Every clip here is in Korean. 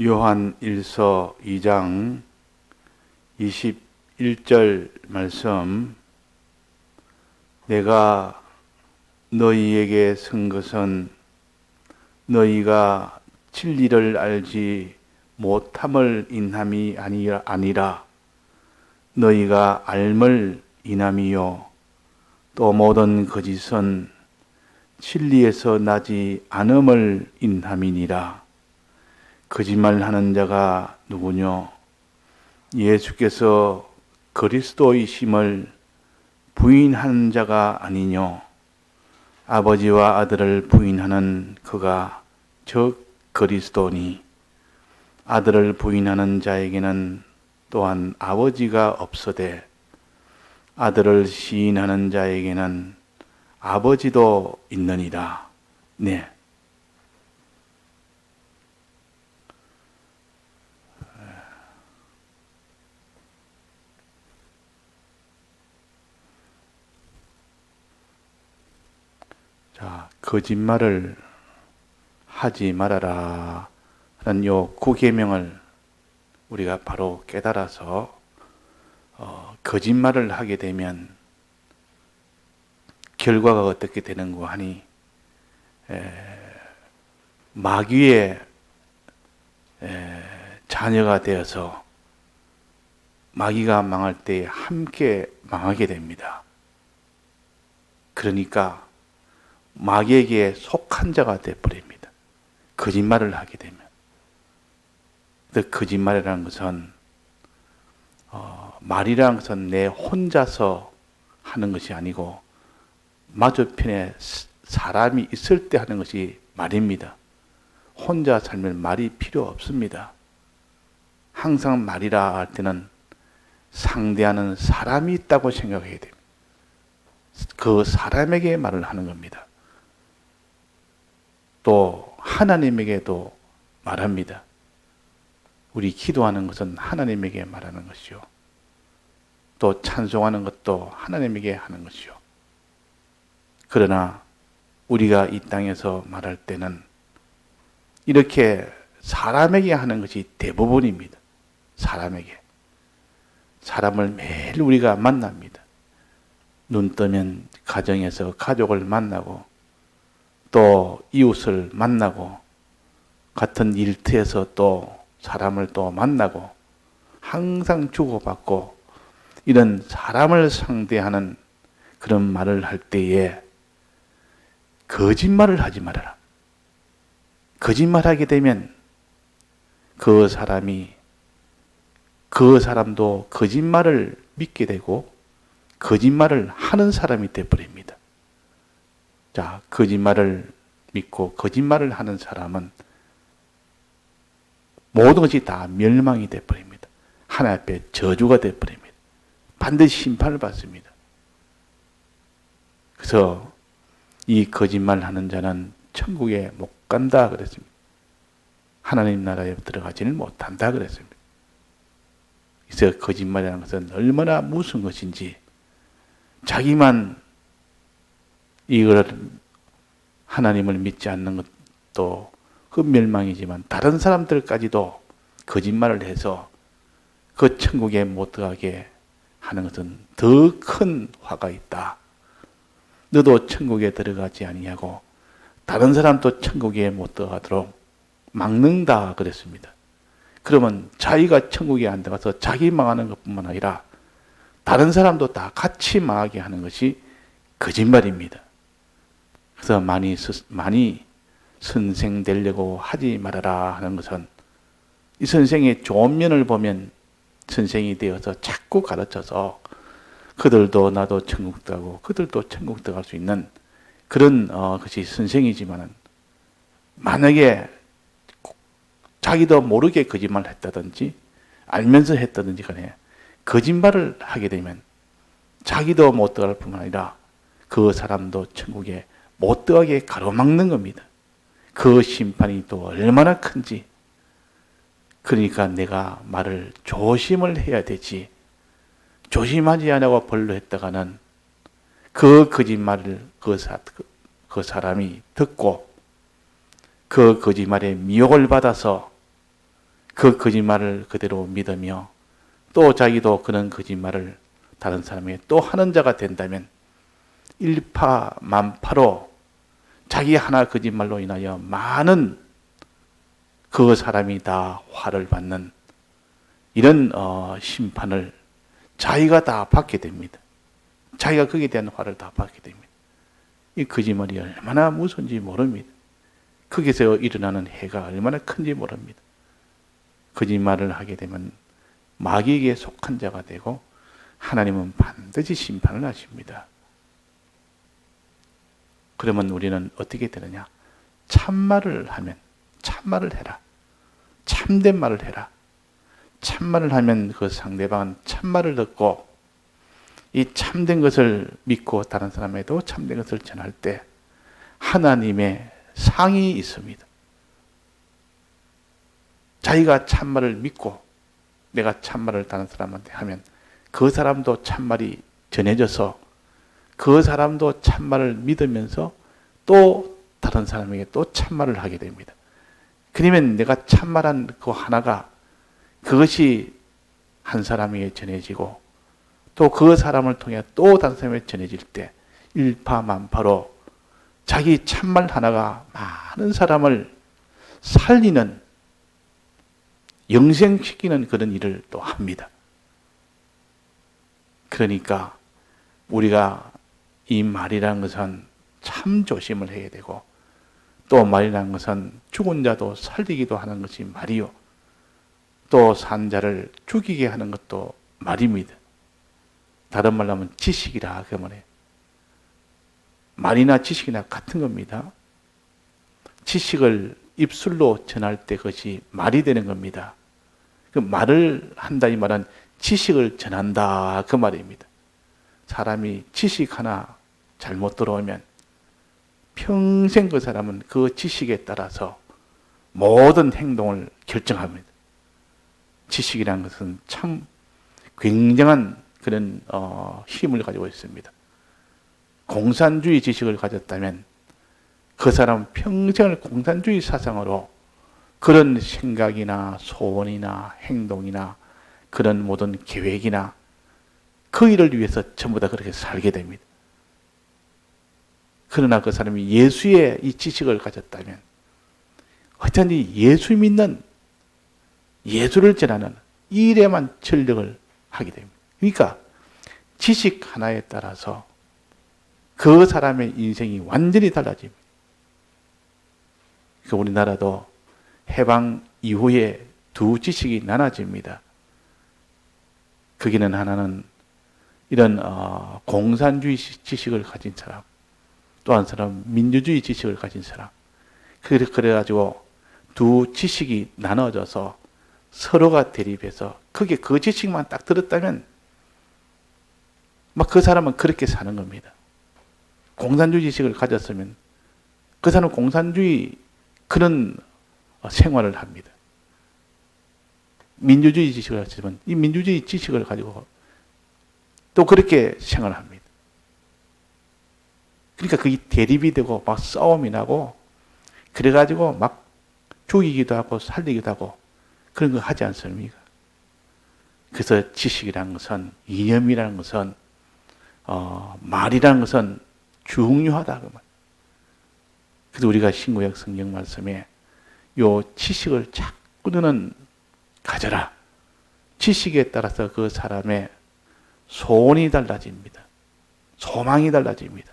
요한 1서 2장 21절 말씀. 내가 너희에게 쓴 것은 너희가 진리를 알지 못함을 인함이 아니라 너희가 알을 인함이요 또 모든 거짓은 진리에서 나지 않음을 인함이니라. 거짓말하는 자가 누구뇨? 예수께서 그리스도이심을 부인하는 자가 아니뇨? 아버지와 아들을 부인하는 그가 즉 그리스도니, 아들을 부인하는 자에게는 또한 아버지가 없으되 아들을 시인하는 자에게는 아버지도 있느니라. 네. 자, 거짓말을 하지 말아라 하는 요 구계명을 우리가 바로 깨달아서 거짓말을 하게 되면 결과가 어떻게 되는고 하니 마귀의 자녀가 되어서 마귀가 망할 때 함께 망하게 됩니다. 그러니까 마귀에게 속한 자가 되어버립니다. 거짓말을 하게 되면. 거짓말이라는 것은 말이라는 것은 내 혼자서 하는 것이 아니고 맞은편에 사람이 있을 때 하는 것이 말입니다. 혼자 살면 말이 필요 없습니다. 항상 말이라 할 때는 상대하는 사람이 있다고 생각해야 됩니다. 그 사람에게 말을 하는 겁니다. 또 하나님에게도 말합니다. 우리 기도하는 것은 하나님에게 말하는 것이요. 또 찬송하는 것도 하나님에게 하는 것이요. 그러나 우리가 이 땅에서 말할 때는 이렇게 사람에게 하는 것이 대부분입니다. 사람에게. 사람을 매일 우리가 만납니다. 눈 뜨면 가정에서 가족을 만나고 또 이웃을 만나고 같은 일터에서 또 사람을 또 만나고 항상 주고받고 이런 사람을 상대하는 그런 말을 할 때에 거짓말을 하지 말아라. 거짓말하게 되면 그 사람도 거짓말을 믿게 되고 거짓말을 하는 사람이 되어버립니다. 자, 거짓말을 믿고 거짓말을 하는 사람은 모든 것이 다 멸망이 되어버립니다. 하나님 앞에 저주가 되어버립니다. 반드시 심판을 받습니다. 그래서 이 거짓말하는 자는 천국에 못 간다 그랬습니다. 하나님 나라에 들어가지는 못한다 그랬습니다. 그래서 거짓말이라는 것은 얼마나 무서운 것인지 자기만 이걸 하나님을 믿지 않는 것도 그 멸망이지만 다른 사람들까지도 거짓말을 해서 그 천국에 못 들어가게 하는 것은 더 큰 화가 있다. 너도 천국에 들어가지 아니하고 다른 사람도 천국에 못 들어가도록 막는다 그랬습니다. 그러면 자기가 천국에 안 들어가서 자기 망하는 것뿐만 아니라 다른 사람도 다 같이 망하게 하는 것이 거짓말입니다. 그래서 많이 선생 되려고 하지 말아라 하는 것은 이 선생의 좋은 면을 보면 선생이 되어서 자꾸 가르쳐서 그들도 나도 천국 들어가고 그들도 천국 들어갈 수 있는 그런 것이 선생이지만은 만약에 자기도 모르게 거짓말을 했다든지 알면서 했다든지 간에 거짓말을 하게 되면 자기도 못 들어갈 뿐만 아니라 그 사람도 천국에 못 들어가게 가로막는 겁니다. 그 심판이 또 얼마나 큰지. 그러니까 내가 말을 조심을 해야 되지. 조심하지 않고 벌로 했다가는 그 거짓말을 그 사람이 듣고 그 거짓말에 미혹을 받아서 그 거짓말을 그대로 믿으며 또 자기도 그런 거짓말을 다른 사람에게 또 하는 자가 된다면 일파만파로 자기 하나 거짓말로 인하여 많은 그 사람이 다 화를 받는 이런 심판을 자기가 다 받게 됩니다. 자기가 거기에 대한 화를 다 받게 됩니다. 이 거짓말이 얼마나 무서운지 모릅니다. 거기서 일어나는 해가 얼마나 큰지 모릅니다. 거짓말을 하게 되면 마귀에게 속한 자가 되고 하나님은 반드시 심판을 하십니다. 그러면 우리는 어떻게 되느냐? 참말을 하면 참말을 해라. 참된 말을 해라. 참말을 하면 그 상대방은 참말을 듣고 이 참된 것을 믿고 다른 사람에도 참된 것을 전할 때 하나님의 상이 있습니다. 자기가 참말을 믿고 내가 참말을 다른 사람한테 하면 그 사람도 참말이 전해져서 그 사람도 참말을 믿으면서 또 다른 사람에게 또 참말을 하게 됩니다. 그러면 내가 참말한 그 하나가 그것이 한 사람에게 전해지고 또 그 사람을 통해 또 다른 사람에게 전해질 때 일파만파로 자기 참말 하나가 많은 사람을 살리는 영생시키는 그런 일을 또 합니다. 그러니까 우리가 이 말이라는 것은 참 조심을 해야 되고 또 말이라는 것은 죽은 자도 살리기도 하는 것이 말이요. 또 산 자를 죽이게 하는 것도 말입니다. 다른 말로 하면 지식이라 그 말이에요. 말이나 지식이나 같은 겁니다. 지식을 입술로 전할 때 그것이 말이 되는 겁니다. 그 말을 한다 이 말은 지식을 전한다 그 말입니다. 사람이 지식 하나 잘못 들어오면 평생 그 사람은 그 지식에 따라서 모든 행동을 결정합니다. 지식이라는 것은 참 굉장한 그런 힘을 가지고 있습니다. 공산주의 지식을 가졌다면 그 사람은 평생을 공산주의 사상으로 그런 생각이나 소원이나 행동이나 그런 모든 계획이나 그 일을 위해서 전부 다 그렇게 살게 됩니다. 그러나 그 사람이 예수의 이 지식을 가졌다면 어쩐지 예수 믿는 예수를 전하는 이 일에만 전력을 하게 됩니다. 그러니까 지식 하나에 따라서 그 사람의 인생이 완전히 달라집니다. 그러니까 우리나라도 해방 이후에 두 지식이 나눠집니다. 거기는 하나는 이런 공산주의 지식을 가진 사람, 또 한 사람은 민주주의 지식을 가진 사람. 그래가지고 두 지식이 나눠져서 서로가 대립해서 거기에 그 지식만 딱 들었다면 막 그 사람은 그렇게 사는 겁니다. 공산주의 지식을 가졌으면 그 사람은 공산주의 그런 생활을 합니다. 민주주의 지식을 가지면 이 민주주의 지식을 가지고 또 그렇게 생활합니다. 그러니까 그게 대립이 되고 막 싸움이 나고 그래가지고 막 죽이기도 하고 살리기도 하고 그런 거 하지 않습니까? 그래서 지식이라는 것은 이념이라는 것은 말이라는 것은 중요하다 그 말. 그래서 우리가 신구약 성경 말씀에 요 지식을 자꾸 너는 가져라. 지식에 따라서 그 사람의 소원이 달라집니다. 소망이 달라집니다.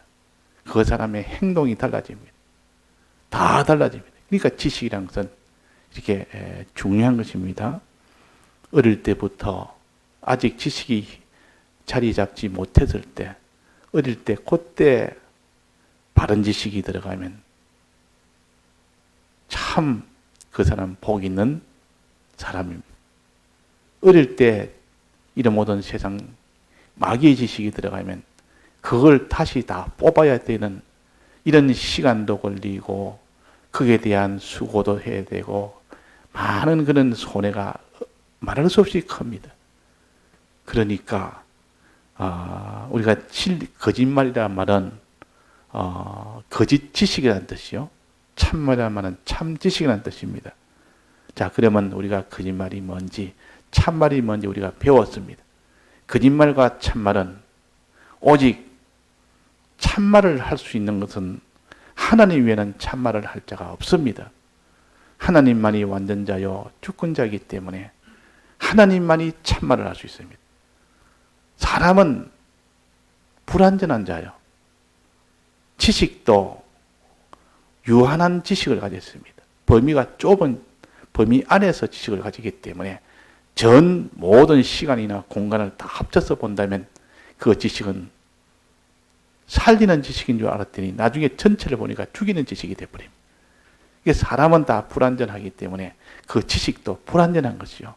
그 사람의 행동이 달라집니다. 다 달라집니다. 그러니까 지식이라는 것은 이렇게 중요한 것입니다. 어릴 때부터 아직 지식이 자리 잡지 못했을 때, 어릴 때 그때 바른 지식이 들어가면 참 그 사람 복 있는 사람입니다. 어릴 때 이런 모든 세상 마귀의 지식이 들어가면 그걸 다시 다 뽑아야 되는 이런 시간도 걸리고 그에 대한 수고도 해야 되고 많은 그런 손해가 말할 수 없이 큽니다. 그러니까 우리가 거짓말이라는 말은 거짓 지식이라는 뜻이요. 참말이라는 말은 참 지식이라는 뜻입니다. 자, 그러면 우리가 거짓말이 뭔지, 참말이 뭔지 우리가 배웠습니다. 거짓말과 참말은 오직 참말을 할 수 있는 것은 하나님 외에는 참말을 할 자가 없습니다. 하나님만이 완전자요 주권자이기 때문에 하나님만이 참말을 할 수 있습니다. 사람은 불완전한 자요. 지식도 유한한 지식을 가졌습니다. 범위가 좁은 범위 안에서 지식을 가지기 때문에 전 모든 시간이나 공간을 다 합쳐서 본다면 그 지식은 살리는 지식인 줄 알았더니 나중에 전체를 보니까 죽이는 지식이 되어버립니다. 이게 사람은 다 불완전하기 때문에 그 지식도 불완전한 것이요.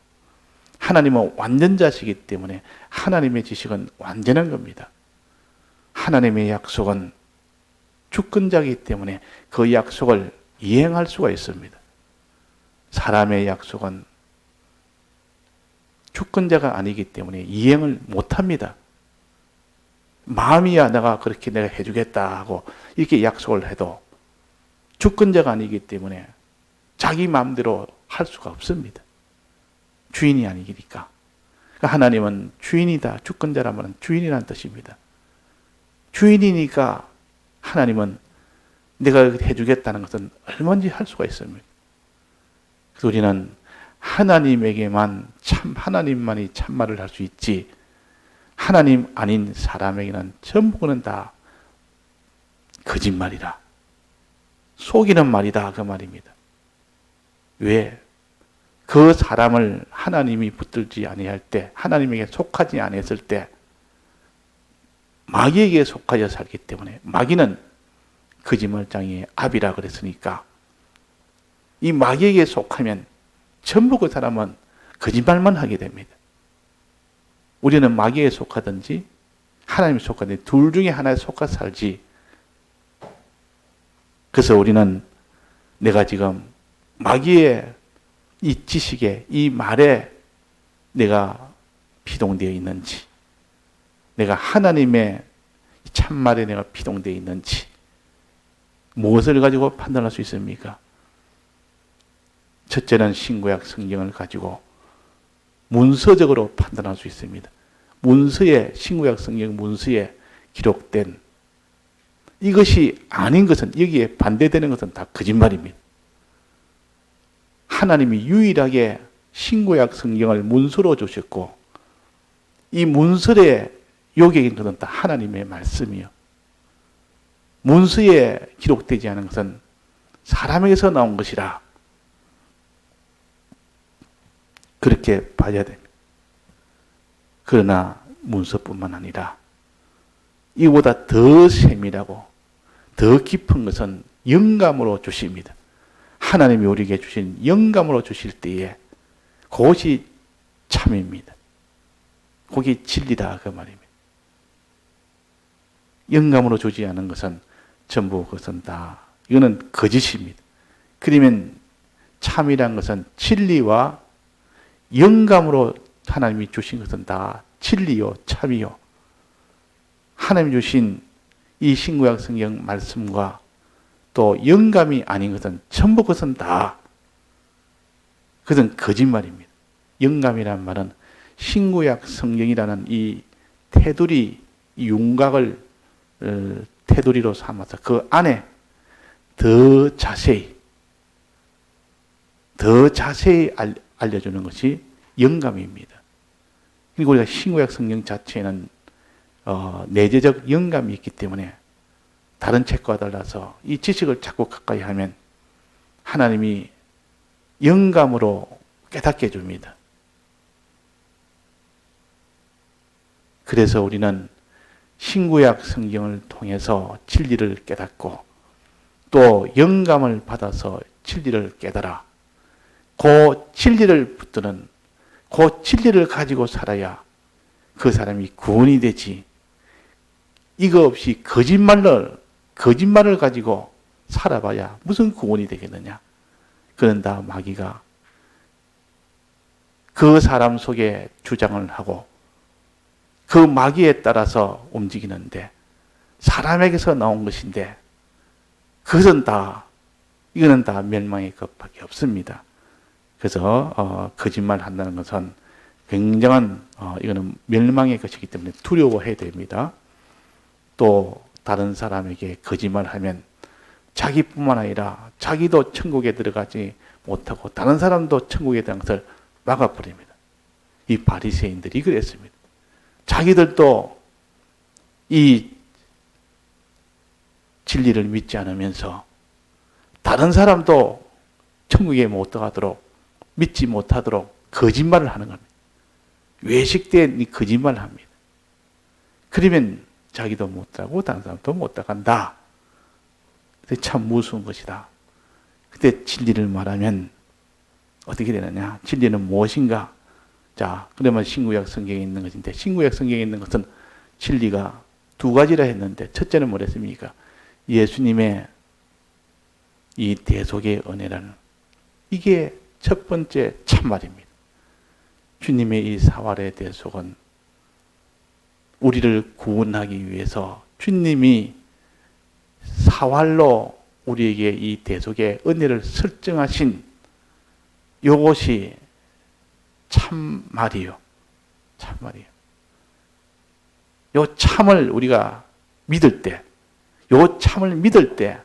하나님은 완전자시기 때문에 하나님의 지식은 완전한 겁니다. 하나님의 약속은 주권자이기 때문에 그 약속을 이행할 수가 있습니다. 사람의 약속은 주권자가 아니기 때문에 이행을 못합니다. 마음이야 내가 그렇게 내가 해주겠다 하고 이렇게 약속을 해도 주권자가 아니기 때문에 자기 마음대로 할 수가 없습니다. 주인이 아니니까. 그러니까 하나님은 주인이다. 주권자란 말은 주인이라는 뜻입니다. 주인이니까 하나님은 내가 해주겠다는 것은 얼마든지 할 수가 있습니다. 그래서 우리는 하나님에게만 하나님만이 참말을 할 수 있지 하나님 아닌 사람에게는 전부는 다 거짓말이라. 속이는 말이다. 그 말입니다. 왜? 그 사람을 하나님이 붙들지 아니할 때, 하나님에게 속하지 아니했을 때 마귀에게 속하여 살기 때문에 마귀는 거짓말장이의 압이라 그랬으니까 이 마귀에게 속하면 전부 그 사람은 거짓말만 하게 됩니다. 우리는 마귀에 속하든지 하나님에 속하든지 둘 중에 하나에 속아 살지. 그래서 우리는 내가 지금 마귀의 이 지식에 이 말에 내가 비동되어 있는지 내가 하나님의 참말에 내가 비동되어 있는지 무엇을 가지고 판단할 수 있습니까? 첫째는 신구약 성경을 가지고 문서적으로 판단할 수 있습니다. 문서에 신구약 성경 문서에 기록된 이것이 아닌 것은 여기에 반대되는 것은 다 거짓말입니다. 하나님이 유일하게 신구약 성경을 문서로 주셨고 이 문서에 요격인 것은 다 하나님의 말씀이요. 문서에 기록되지 않은 것은 사람에게서 나온 것이라 그렇게 봐야 됩니다. 그러나 문서뿐만 아니라 이보다 더 세밀하고 더 깊은 것은 영감으로 주십니다. 하나님이 우리에게 주신 영감으로 주실 때에 그것이 참입니다. 그게 진리다 그 말입니다. 영감으로 주지 않은 것은 전부 그것은 다 이거는 거짓입니다. 그러면 참이란 것은 진리와 영감으로 하나님이 주신 것은 다 진리요 참이요. 하나님이 주신 이 신구약 성경 말씀과 또 영감이 아닌 것은 전부 그것은 다 그것은 거짓말입니다. 영감이라는 말은 신구약 성경이라는 이 테두리 윤곽을 테두리로 삼아서 그 안에 더 자세히 알려주는 것이 영감입니다. 그리고 우리가 신구약 성경 자체에는 내재적 영감이 있기 때문에 다른 책과 달라서 이 지식을 자꾸 가까이 하면 하나님이 영감으로 깨닫게 해줍니다. 그래서 우리는 신구약 성경을 통해서 진리를 깨닫고 또 영감을 받아서 진리를 깨달아 그 진리를 붙드는 그 진리를 가지고 살아야 그 사람이 구원이 되지. 이거 없이 거짓말을 가지고 살아봐야 무슨 구원이 되겠느냐. 그런다 마귀가 그 사람 속에 주장을 하고 그 마귀에 따라서 움직이는데 사람에게서 나온 것인데 그것은 이거는 다 멸망의 것밖에 없습니다. 그래서 거짓말 한다는 것은 굉장한 이거는 멸망의 것이기 때문에 두려워해야 됩니다. 또 다른 사람에게 거짓말하면 자기뿐만 아니라 자기도 천국에 들어가지 못하고 다른 사람도 천국에 들어가는 것을 막아버립니다. 이 바리새인들이 그랬습니다. 자기들도 이 진리를 믿지 않으면서 다른 사람도 천국에 못 들어가도록 믿지 못하도록 거짓말을 하는 겁니다. 외식된 이 거짓말을 합니다. 그러면 자기도 못 들어가고 다른 사람도 못 들어간다. 참 무서운 것이다. 그때 진리를 말하면 어떻게 되느냐? 진리는 무엇인가? 자, 그러면 신구약 성경에 있는 것인데 신구약 성경에 있는 것은 진리가 두 가지라 했는데 첫째는 뭐랬습니까? 예수님의 이 대속의 은혜라는 이게 첫 번째 참말입니다. 주님의 이 사활의 대속은 우리를 구원하기 위해서 주님이 사활로 우리에게 이 대속의 은혜를 설정하신 이것이 참말이요. 참말이요. 요 참을 우리가 믿을 때, 요 참을 믿을 때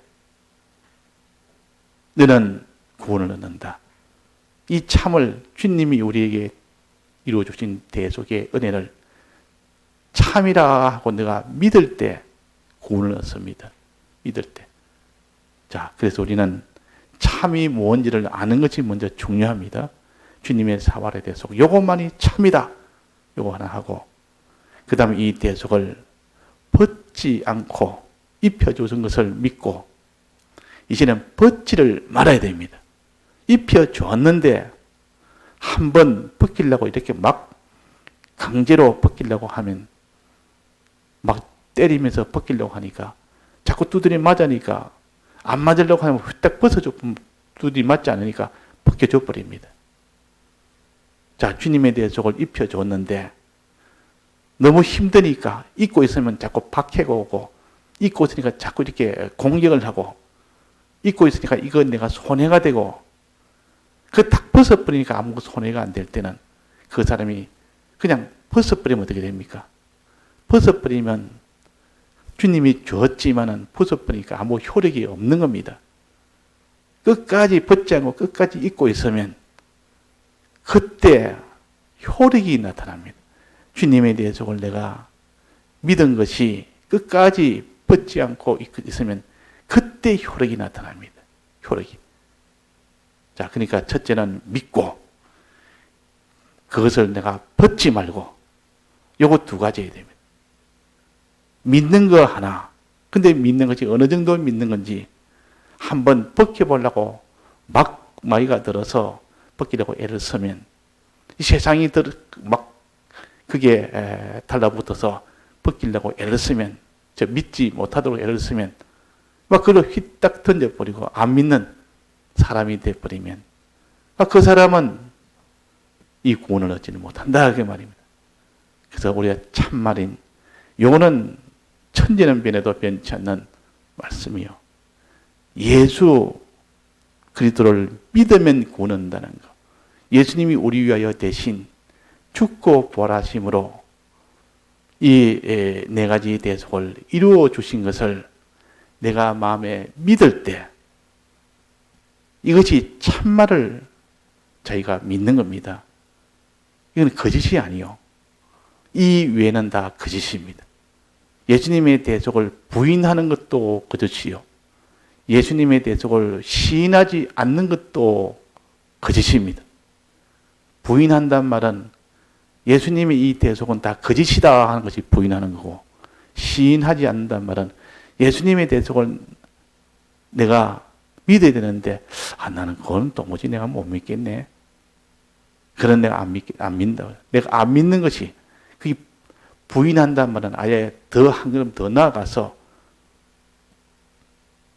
너는 구원을 얻는다. 이 참을 주님이 우리에게 이루어주신 대속의 은혜를 참이라 하고 내가 믿을 때 구원을 얻습니다. 믿을 때. 자, 그래서 우리는 참이 뭔지를 아는 것이 먼저 중요합니다. 주님의 사활의 대속. 요것만이 참이다. 요거 하나 하고 그 다음에 이 대속을 벗지 않고 입혀주신 것을 믿고 이제는 벗지를 말아야 됩니다. 입혀줬는데 한번 벗기려고 이렇게 막 강제로 벗기려고 하면 막 때리면서 벗기려고 하니까 자꾸 두드려 맞으니까 안 맞으려고 하면 딱 벗어줘 두드려 맞지 않으니까 벗겨줘 버립니다. 자, 주님에 대해서 입혀줬는데 너무 힘드니까 입고 있으면 자꾸 박해가 오고 입고 있으니까 자꾸 이렇게 공격을 하고 입고 있으니까 이거 내가 손해가 되고 그 딱 벗어버리니까 아무 손해가 안 될 때는 그 사람이 그냥 벗어버리면 어떻게 됩니까? 벗어버리면 주님이 줬지만은 벗어버리니까 아무 효력이 없는 겁니다. 끝까지 벗지 않고 끝까지 입고 있으면 그때 효력이 나타납니다. 주님에 대해서 내가 믿은 것이 끝까지 벗지 않고 있으면 그때 효력이 나타납니다. 효력이. 자, 그러니까 첫째는 믿고 그것을 내가 벗지 말고 요거 두 가지 해야 됩니다. 믿는 거 하나. 근데 믿는 것이 어느 정도 믿는 건지 한번 벗겨보려고 막 마이가 들어서 벗기려고 애를 쓰면 이 세상이 막 그게 달라붙어서 벗기려고 애를 쓰면 저 믿지 못하도록 애를 쓰면 막 그걸 휘딱 던져버리고 안 믿는 사람이 돼버리면 그 사람은 이 구원을 얻지는 못한다 그 말입니다. 그래서 우리가 참말인 요거는 천지는 변해도 변치 않는 말씀이요. 예수 그리스도를 믿으면 구원 얻는다는 거. 예수님이 우리 위하여 대신 죽고 부활하심으로 이 네 가지 대속을 이루어 주신 것을 내가 마음에 믿을 때 이것이 참말을 저희가 믿는 겁니다. 이건 거짓이 아니요. 이 외에는 다 거짓입니다. 예수님의 대속을 부인하는 것도 거짓이요. 예수님의 대속을 시인하지 않는 것도 거짓입니다. 부인한단 말은 예수님의 이 대속은 다 거짓이다 하는 것이 부인하는 거고 시인하지 않는단 말은 예수님의 대속을 내가 믿어야 되는데 나는 그건 도무지 내가 못 믿겠네. 그런 내가 안 믿는다. 내가 안 믿는 것이 그게 부인한단 말은 아예 더 한 걸음 더 나아가서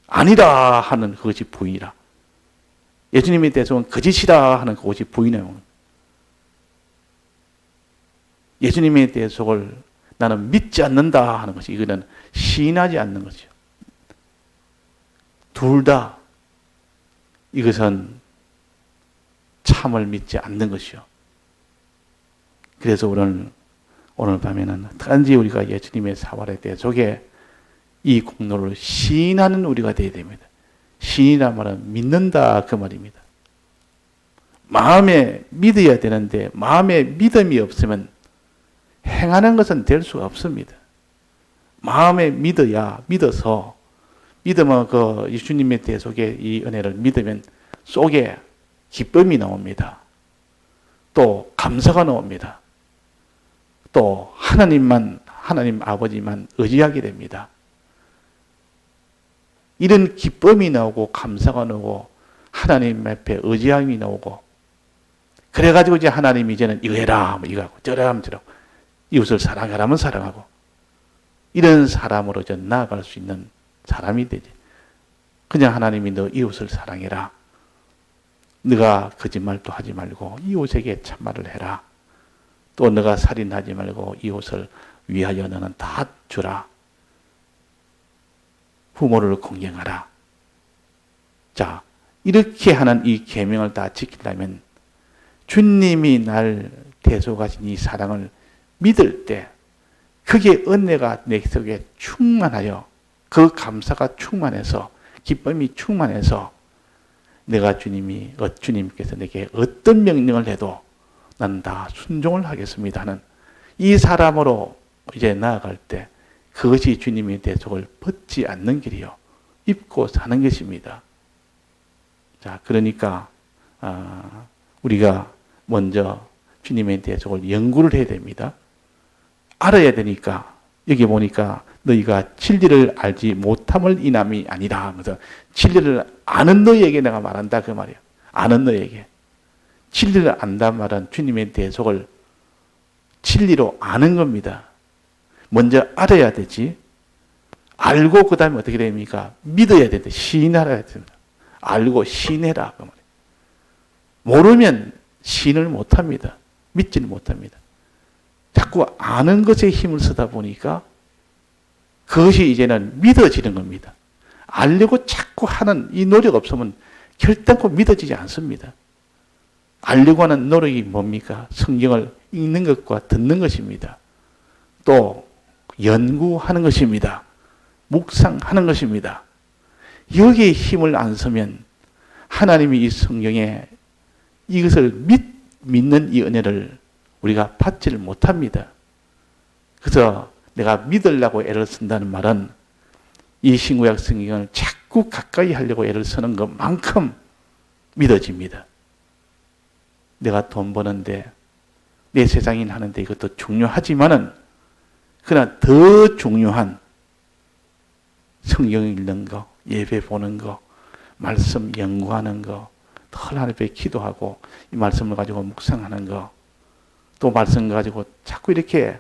아니라 하는 그것이 부인이라. 예수님에 대해서는 거짓이라 하는 그것이 부인이에요. 예수님에 대해서 나는 믿지 않는다 하는 것이 이거는 시인하지 않는 것이죠. 둘 다 이것은 참을 믿지 않는 것이요. 그래서 오늘 밤에는 단지 우리가 예수님의 사활의 대속에 이 공로를 시인하는 우리가 되어야 됩니다. 시인이란 말은 믿는다 그 말입니다. 마음에 믿어야 되는데 마음에 믿음이 없으면 행하는 것은 될 수가 없습니다. 마음에 믿어서 믿으면 그 예수님의 대속의 이 은혜를 믿으면 속에 기쁨이 나옵니다. 또 감사가 나옵니다. 또 하나님 아버지만 의지하게 됩니다. 이런 기쁨이 나오고 감사가 나오고 하나님 앞에 의지함이 나오고 그래가지고 이제 하나님이 이제는 이거 해라 이거 하고 저라 하면 저라고 이웃을 사랑하라면 사랑하고 이런 사람으로 이제 나아갈 수 있는 사람이 되지. 그냥 하나님이 너 이웃을 사랑해라. 네가 거짓말도 하지 말고 이웃에게 참말을 해라. 또 너가 살인하지 말고 이웃을 위하여 너는 다 주라. 부모를 공경하라. 자, 이렇게 하는 이 계명을 다 지키려면 주님이 날 대속하신 이 사랑을 믿을 때 그게 은혜가 내 속에 충만하여 그 감사가 충만해서 기쁨이 충만해서 내가 주님께서 내게 어떤 명령을 해도 나는 다 순종을 하겠습니다 하는 이 사람으로 이제 나아갈 때 그것이 주님의 대속을 벗지 않는 길이요. 입고 사는 것입니다. 자, 그러니까 우리가 먼저 주님의 대속을 연구를 해야 됩니다. 알아야 되니까 여기 보니까 너희가 진리를 알지 못함을 인함이 아니라 하면서 진리를 아는 너희에게 내가 말한다 그 말이에요. 아는 너희에게. 진리를 안단 말은 주님의 대속을 진리로 아는 겁니다. 먼저 알아야 되지. 알고 그 다음에 어떻게 됩니까? 믿어야 되는데 시인하라 됩니다. 알고 시인해라 그 말이에요. 모르면 시인을 못합니다. 믿지는 못합니다. 자꾸 아는 것에 힘을 쓰다 보니까 그것이 이제는 믿어지는 겁니다. 알려고 자꾸 하는 이 노력 없으면 결단코 믿어지지 않습니다. 알려고 하는 노력이 뭡니까? 성경을 읽는 것과 듣는 것입니다. 또 연구하는 것입니다. 묵상하는 것입니다. 여기에 힘을 안 쓰면 하나님이 이 성경에 이것을 믿는 이 은혜를 우리가 받지를 못합니다. 그래서 내가 믿으려고 애를 쓴다는 말은 이 신구약 성경을 자꾸 가까이 하려고 애를 쓰는 것만큼 믿어집니다. 내가 돈 버는데 내 세상인 하는데 이것도 중요하지만은 그러나 더 중요한 성경 읽는 거, 예배 보는 거, 말씀 연구하는 거, 하나님 앞에 기도하고 이 말씀을 가지고 묵상하는 거, 또 말씀 가지고 자꾸 이렇게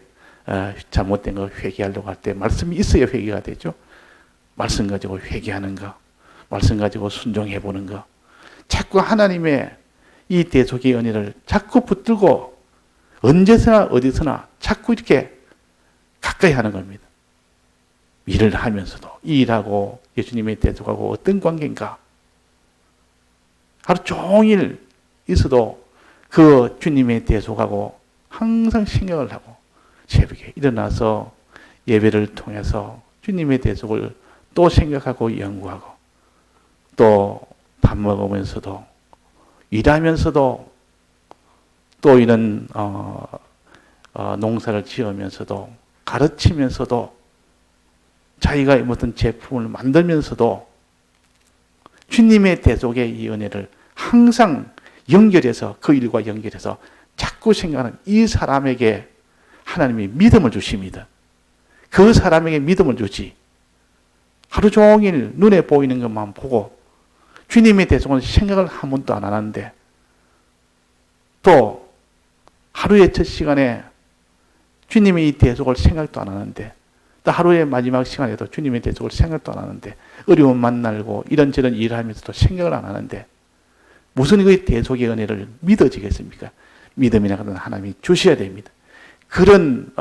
잘못된 거 회개하려고 할 때 말씀이 있어야 회개가 되죠. 말씀 가지고 회개하는 거, 말씀 가지고 순종해 보는 거, 자꾸 하나님의 이 대속의 은혜를 자꾸 붙들고 언제서나 어디서나 자꾸 이렇게 가까이 하는 겁니다. 일을 하면서도 이 일하고 예수님의 대속하고 어떤 관계인가? 하루 종일 있어도 그 주님의 대속하고 항상 생각을 하고 새벽에 일어나서 예배를 통해서 주님의 대속을 또 생각하고 연구하고 또 밥 먹으면서도 일하면서도 또 이런 농사를 지으면서도 가르치면서도 자기가 무슨 제품을 만들면서도 주님의 대속의 이 은혜를 항상 연결해서 그 일과 연결해서 자꾸 생각하는 이 사람에게 하나님이 믿음을 주십니다. 그 사람에게 믿음을 주지. 하루 종일 눈에 보이는 것만 보고 주님의 대속은 생각을 한 번도 안 하는데 또 하루의 첫 시간에 주님의 이 대속을 생각도 안 하는데 또 하루의 마지막 시간에도 주님의 대속을 생각도 안 하는데 어려움 만나고 이런저런 일을 하면서도 생각을 안 하는데 무슨 그 대속의 은혜를 믿어지겠습니까? 믿음이라는 것은 하나님이 주셔야 됩니다. 그런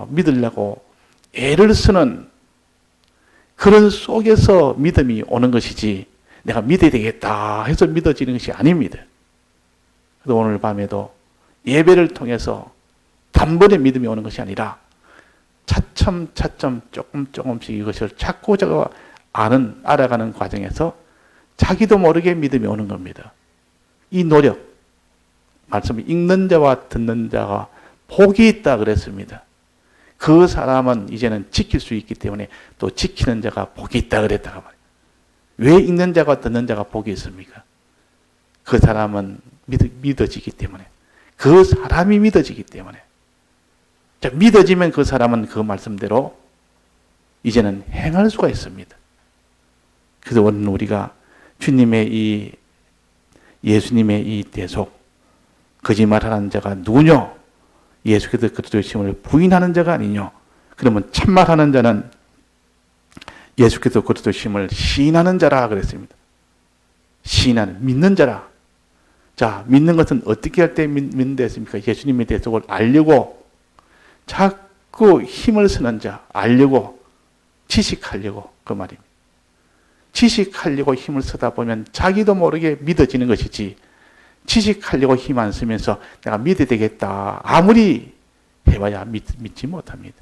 믿으려고 애를 쓰는 그런 속에서 믿음이 오는 것이지 내가 믿어야 되겠다 해서 믿어지는 것이 아닙니다. 그래서 오늘 밤에도 예배를 통해서 단번에 믿음이 오는 것이 아니라 차츰 조금씩 이것을 찾고 알아가는 과정에서 자기도 모르게 믿음이 오는 겁니다. 이 노력, 말씀 읽는 자와 듣는 자가 복이 있다 그랬습니다. 그 사람은 이제는 지킬 수 있기 때문에 또 지키는 자가 복이 있다 그랬다가 말이에요. 왜 읽는 자와 듣는 자가 복이 있습니까? 그 사람은 믿어지기 때문에. 그 사람이 믿어지기 때문에. 자, 믿어지면 그 사람은 그 말씀대로 이제는 행할 수가 있습니다. 그래서 오늘 우리가 예수님의 이 대속, 거짓말하는 자가 누구뇨? 예수께서 그리스도이심을 부인하는 자가 아니뇨? 그러면 참말하는 자는 예수께서 그리스도이심을 시인하는 자라 그랬습니다. 시인하는, 믿는 자라. 자, 믿는 것은 어떻게 할 때 믿는 데 있습니까? 예수님의 대속을 알려고 자꾸 힘을 쓰는 자, 알려고, 지식하려고 그 말입니다. 지식하려고 힘을 쓰다 보면 자기도 모르게 믿어지는 것이지, 지식하려고 힘 안 쓰면서 내가 믿어야 되겠다 아무리 해봐야 믿지 못합니다.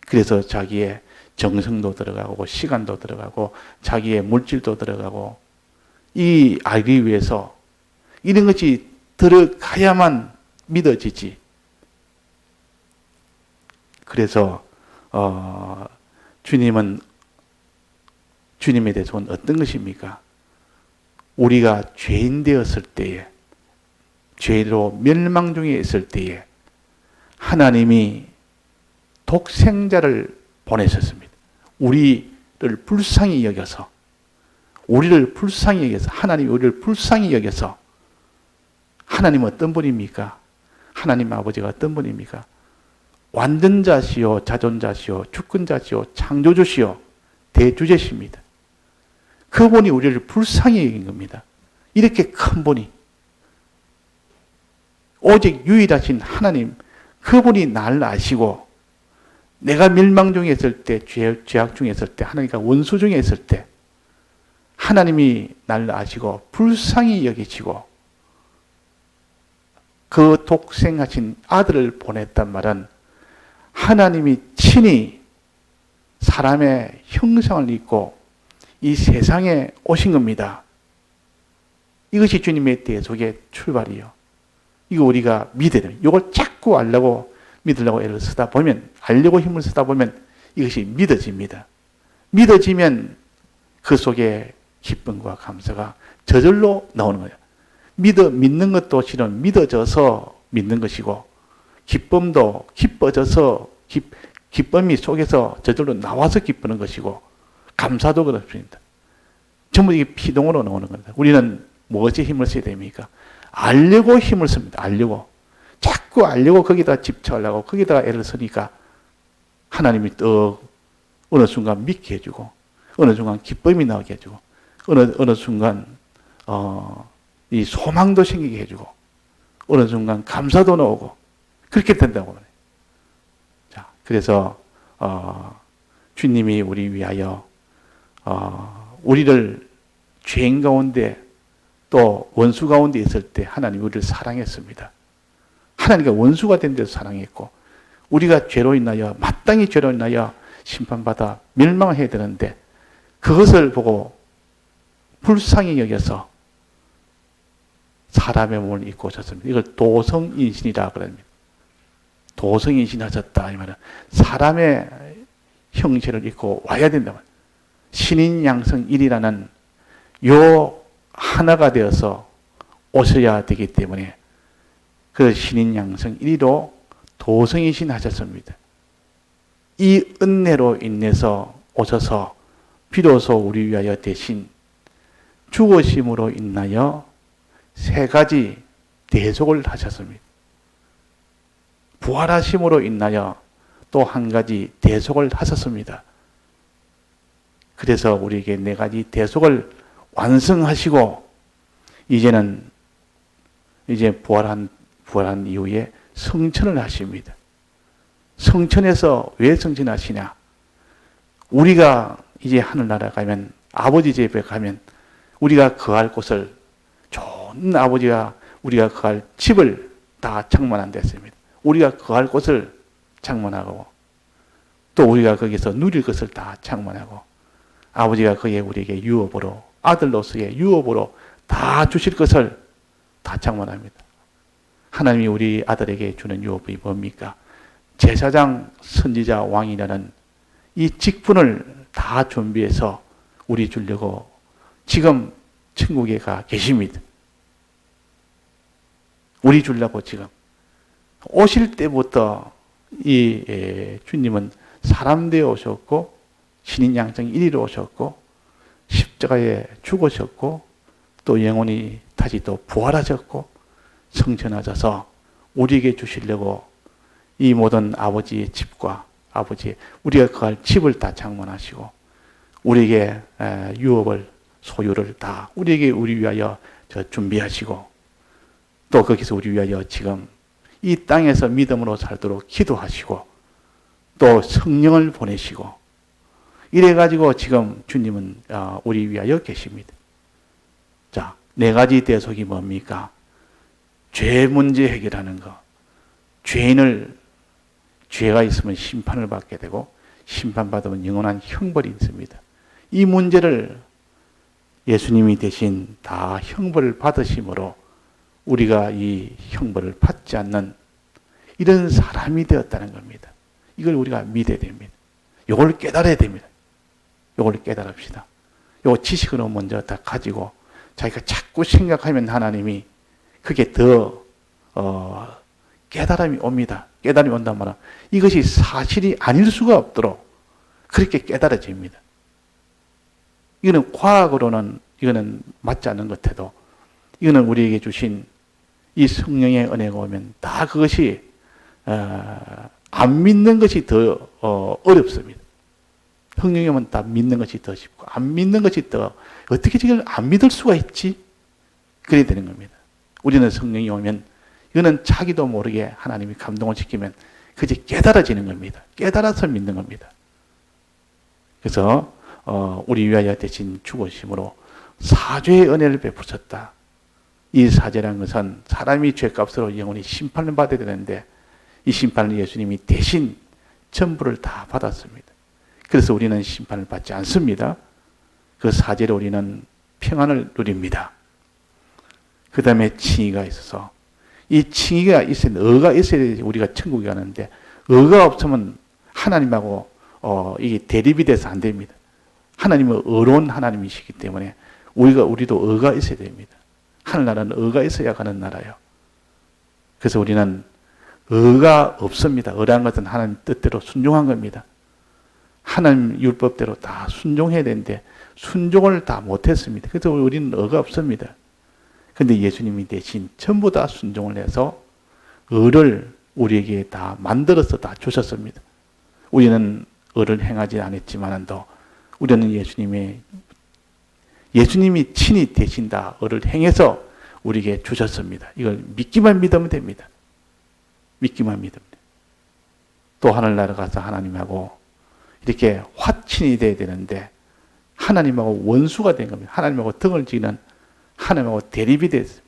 그래서 자기의 정성도 들어가고 시간도 들어가고 자기의 물질도 들어가고 이 알기 위해서 이런 것이 들어가야만 믿어지지. 그래서 주님에 대해서는 어떤 것입니까? 우리가 죄인 되었을 때에, 죄로 멸망 중에 있을 때에 하나님이 독생자를 보내셨습니다. 우리를 불쌍히 여겨서, 하나님이 우리를 불쌍히 여겨서, 하나님은 어떤 분입니까? 하나님 아버지가 어떤 분입니까? 완전자시요, 자존자시요, 주권자시요, 창조주시요, 대주제십니다. 그분이 우리를 불쌍히 여긴 겁니다. 이렇게 큰 분이, 오직 유일하신 하나님, 그분이 나를 아시고 내가 멸망 중에 있을 때, 죄악 중에 있을 때, 하나님과 원수 중에 있을 때 하나님이 나를 아시고 불쌍히 여기시고 그 독생하신 아들을 보냈단 말은 하나님이 친히 사람의 형상을 입고 이 세상에 오신 겁니다. 이것이 주님의 대속의 출발이요. 이거 우리가 믿어야 돼요. 이걸 자꾸 알려고 믿으려고 애를 쓰다 보면, 알려고 힘을 쓰다 보면 이것이 믿어집니다. 믿어지면 그 속에 기쁨과 감사가 저절로 나오는 거예요. 믿는 것도 실은 믿어져서 믿는 것이고, 기쁨도 기뻐져서 기쁨이 속에서 저절로 나와서 기쁘는 것이고, 감사도 그렇습니다. 전부 이게 피동으로 나오는 겁니다. 우리는 무엇에 힘을 써야 됩니까? 알려고 힘을 씁니다. 알려고. 자꾸 알려고 거기다 집착하려고 거기다가 애를 쓰니까 하나님이 또 어느 순간 믿게 해주고, 어느 순간 기쁨이 나오게 해주고, 어느 순간 이 소망도 생기게 해주고, 어느 순간 감사도 나오고, 그렇게 된다고 말해요. 자, 그래서 주님이 우리 위하여 우리를 죄인 가운데 또 원수 가운데 있을 때 하나님 우리를 사랑했습니다. 하나님과 원수가 된 데서 사랑했고, 우리가 죄로 인하여, 마땅히 죄로 인하여 심판받아 멸망해야 되는데 그것을 보고 불쌍히 여겨서 사람의 몸을 입고 오셨습니다. 이걸 도성인신이라 그럽니다. 도성인신 하셨다. 이 말은 사람의 형체를 입고 와야 된다. 신인양성일이라는 요 하나가 되어서 오셔야 되기 때문에 그 신인양성일로 도성인신 하셨습니다. 이 은혜로 인해서 오셔서 비로소 우리 위하여 대신 죽으심으로 인하여 세 가지 대속을 하셨습니다. 부활하심으로 인하여 또 한 가지 대속을 하셨습니다. 그래서 우리에게 네 가지 대속을 완성하시고 이제는 부활한 이후에 성천을 하십니다. 성천에서 왜 성천하시냐? 우리가 이제 하늘나라 가면, 아버지 집에 가면 우리가 거할 곳을 좋은 온 아버지가 우리가 거할 집을 다 장만한다 했습니다. 우리가 거할 곳을 장만하고 또 우리가 거기서 누릴 것을 다 장만하고 아버지가 거기에 우리에게 유업으로 아들로서의 유업으로 다 주실 것을 다 장만합니다. 하나님이 우리 아들에게 주는 유업이 뭡니까? 제사장, 선지자, 왕이라는 이 직분을 다 준비해서 우리 주려고 지금 천국에 가 계십니다. 우리 주려고 지금 오실 때부터 이 주님은 사람 되어 오셨고 신인 양성 1위로 오셨고 십자가에 죽으셨고 또 영원히 다시 또 부활하셨고 성천하셔서 우리에게 주시려고 이 모든 아버지의 집과 아버지 우리가 거할 집을 다 장만하시고 우리에게 유업을 소유를 다 우리에게 우리 위하여 준비하시고 또 거기서 우리 위하여 지금 이 땅에서 믿음으로 살도록 기도하시고 또 성령을 보내시고 이래가지고 지금 주님은 우리 위하여 계십니다. 자, 4가지 대속이 뭡니까? 죄 문제 해결하는 것. 죄가 있으면 심판을 받게 되고 심판받으면 영원한 형벌이 있습니다. 이 문제를 예수님이 대신 다 형벌을 받으심으로 우리가 이 형벌을 받지 않는 이런 사람이 되었다는 겁니다. 이걸 우리가 믿어야 됩니다. 이걸 깨달아야 됩니다. 이걸 깨달읍시다. 이 지식으로 먼저 다 가지고 자기가 자꾸 생각하면 하나님이 그게 더 깨달음이 옵니다. 깨달음이 온단 말은 이것이 사실이 아닐 수가 없도록 그렇게 깨달아집니다. 이거는 과학으로는 이거는 맞지 않는 것 같아도 이거는 우리에게 주신 이 성령의 은혜가 오면 다 그것이 안 믿는 것이 더 어렵습니다. 성령이 오면 다 믿는 것이 더 쉽고 안 믿는 것이 더 어떻게 지금 안 믿을 수가 있지? 그래야 되는 겁니다. 우리는 성령이 오면 이거는 자기도 모르게 하나님이 감동을 시키면 그것이 깨달아지는 겁니다. 깨달아서 믿는 겁니다. 그래서 우리 위하여 대신 죽으심으로 사죄의 은혜를 베푸셨다. 이 사죄라는 것은 사람이 죄값으로 영원히 심판을 받아야 되는데 이 심판을 예수님이 대신 전부를 다 받았습니다. 그래서 우리는 심판을 받지 않습니다. 그 사죄로 우리는 평안을 누립니다. 그 다음에 칭의가 있어서 이 칭의가 있어야 의가 있어야 우리가 천국에 가는데 의가 없으면 하나님하고 이게 대립이 돼서 안 됩니다. 하나님은 의로운 하나님이시기 때문에 우리도 의가 있어야 됩니다. 하늘나라는 의가 있어야 가는 나라예요. 그래서 우리는 의가 없습니다. 의라는 것은 하나님 뜻대로 순종한 겁니다. 하나님 율법대로 다 순종해야 되는데 순종을 다 못했습니다. 그래서 우리는 의가 없습니다. 그런데 예수님이 대신 전부 다 순종을 해서 의를 우리에게 다 만들어서 다 주셨습니다. 우리는 의를 행하지 않았지만도 우리는 예수님이 친히 대신 다 의를 행해서 우리에게 주셨습니다. 이걸 믿기만 믿으면 됩니다. 믿기만 믿으면 됩니다. 또 하늘나라 가서 하나님하고 이렇게 화친이 돼야 되는데 하나님하고 원수가 된 겁니다. 하나님하고 등을 지는 하나님하고 대립이 됐습니다.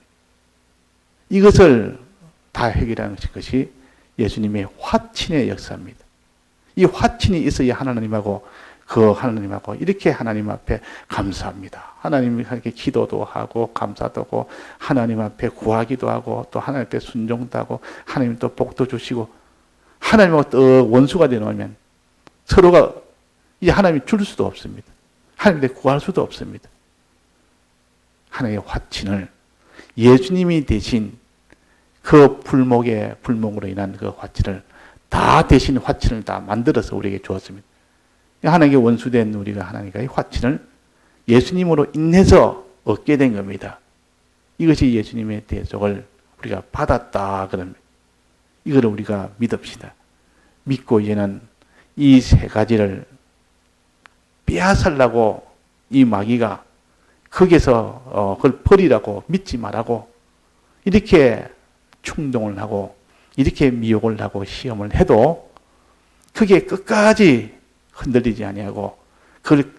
이것을 다 해결하는 것이 예수님의 화친의 역사입니다. 이 화친이 있어야 하나님하고 이렇게 하나님 앞에 감사합니다. 하나님께 기도도 하고 감사도 하고 하나님 앞에 구하기도 하고 또 하나님 앞에 순종도 하고 하나님 또 복도 주시고 하나님하고 또 원수가 되놓으면 서로가 이제 하나님이 줄 수도 없습니다. 하나님께 구할 수도 없습니다. 하나님의 화친을 예수님이 대신 그 불목으로 인한 그 화친을 다 대신 화친을 다 만들어서 우리에게 주었습니다. 하나님께 원수된 우리가 하나님과의 화친을 예수님으로 인해서 얻게 된 겁니다. 이것이 예수님의 대속을 우리가 받았다 그럽니다. 이걸 우리가 믿읍시다. 믿고 이제는 이 3가지를 빼앗으려고 이 마귀가 거기서 그걸 버리라고 믿지 말라고 이렇게 충동을 하고 이렇게 미혹을 하고 시험을 해도 그게 끝까지 흔들리지 아니하고 그걸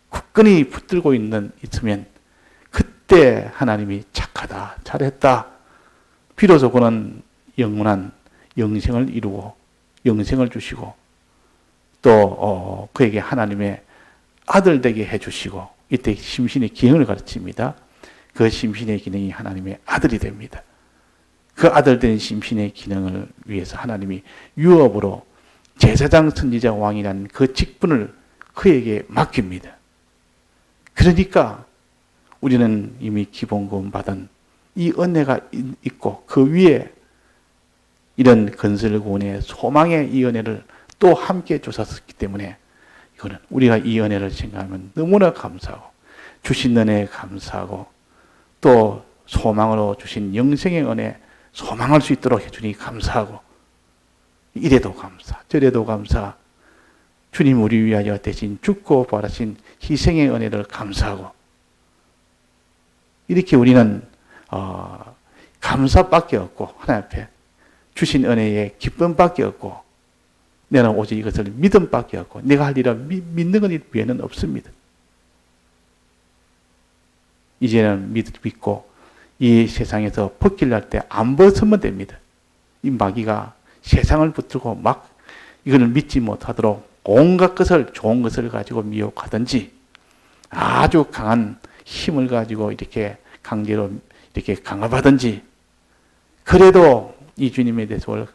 굳건히 붙들고 있으면 그때 하나님이 착하다, 잘했다. 비로소 그는 영원한 영생을 이루고 영생을 주시고 또 그에게 하나님의 아들 되게 해주시고 이때 심신의 기능을 가르칩니다. 그 심신의 기능이 하나님의 아들이 됩니다. 그 아들 된 심신의 기능을 위해서 하나님이 유업으로 제사장 선지자 왕이라는 그 직분을 그에게 맡깁니다. 그러니까 우리는 이미 기본 구원 받은 이 은혜가 있고 그 위에 이런 건설 구원의 소망의 이 은혜를 또 함께 주셨기 때문에 이거는 우리가 이 은혜를 생각하면 너무나 감사하고 주신 은혜에 감사하고 또 소망으로 주신 영생의 은혜 소망할 수 있도록 해주니 감사하고 이래도 감사 저래도 감사 주님 우리 위하여 대신 죽고 부활하신 희생의 은혜를 감사하고 이렇게 우리는 감사밖에 없고 하나님 앞에 주신 은혜에 기쁨밖에 없고 내가 오직 이것을 믿음밖에 없고 내가 할 일은 믿는 것 외에는 없습니다. 이제는 믿고 이 세상에서 벗길 날 때 안 벗으면 됩니다. 이 마귀가 세상을 붙들고 막 이거를 믿지 못하도록 온갖 것을 좋은 것을 가지고 미혹하든지 아주 강한 힘을 가지고 이렇게 강제로 이렇게 강압하든지 그래도 이 주님의 대속을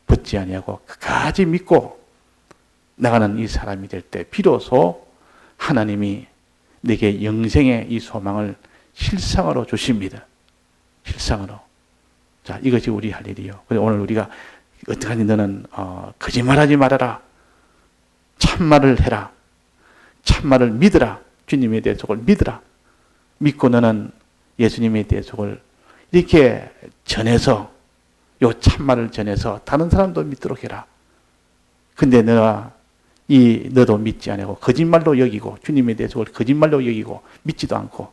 벗지 아니하고 끝까지 믿고 나가는 이 사람이 될 때 비로소 하나님이 내게 영생의 이 소망을 실상으로 주십니다. 실상으로. 자, 이것이 우리 할 일이요. 그래서 오늘 우리가 어떡하니 너는 거짓말하지 말아라. 참말을 해라. 참말을 믿으라. 주님의 대속을 믿으라. 믿고 너는 예수님의 대속을 이렇게 전해서 요 참말을 전해서 다른 사람도 믿도록 해라. 근데 너도 믿지 않고 거짓말로 여기고 주님의 대속을 거짓말로 여기고 믿지도 않고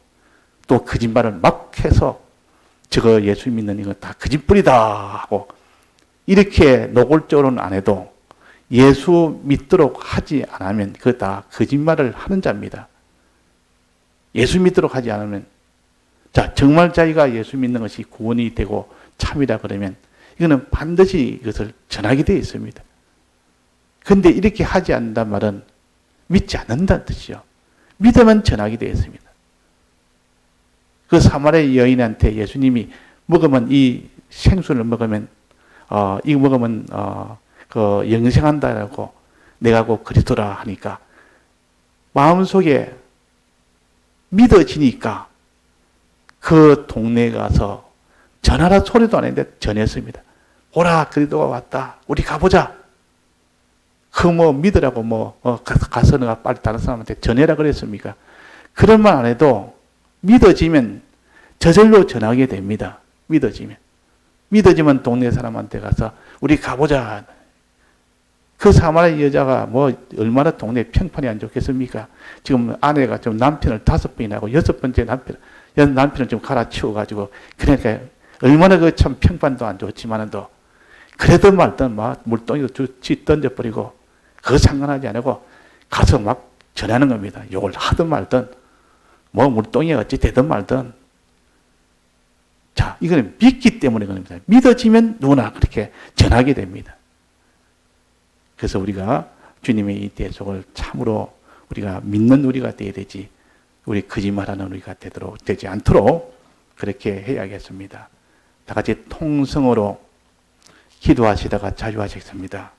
또 거짓말을 막 해서 저거 예수 믿는 이거 다 거짓말이다 하고 이렇게 노골적으로는 안 해도 예수 믿도록 하지 않으면 그거 다 거짓말을 하는 자입니다. 예수 믿도록 하지 않으면 자 정말 자기가 예수 믿는 것이 구원이 되고 참이라 그러면 이거는 반드시 이것을 전하게 되어 있습니다. 그런데 이렇게 하지 않는다는 말은 믿지 않는다는 뜻이죠. 믿으면 전하게 되어 있습니다. 그 사마리아 여인한테 예수님이 먹으면 이 생수를 먹으면 이거 먹으면 그 영생한다라고 내가 꼭 그리스도라 하니까 마음속에 믿어지니까 그 동네에 가서 전하라 소리도 안 했는데 전했습니다. 오라 그리스도가 왔다. 우리 가보자. 그 믿으라고 가서 내가 빨리 다른 사람한테 전해라 그랬습니까? 그런 말 안 해도 믿어지면 저절로 전하게 됩니다. 믿어지면 동네 사람한테 가서 우리 가보자. 그 사마리아 여자가 얼마나 동네 평판이 안 좋겠습니까? 지금 아내가 좀 남편을 5번이나 하고 6번째 남편을 좀 갈아치워가지고 그러니까 얼마나 그 참 평판도 안 좋지만도 그래도 말든 막 물동이도 던져버리고 그거 상관하지 않고 가서 막 전하는 겁니다. 욕을 하든 말든 물동이 어찌 되든 말든 자 이거는 믿기 때문에 그럽니다. 믿어지면 누구나 그렇게 전하게 됩니다. 그래서 우리가 주님의 이 대속을 참으로 우리가 믿는 우리가 되어야 되지 우리 거짓말하는 우리가 되지 않도록 그렇게 해야겠습니다. 다 같이 통성으로 기도하시다가 자유하시겠습니다.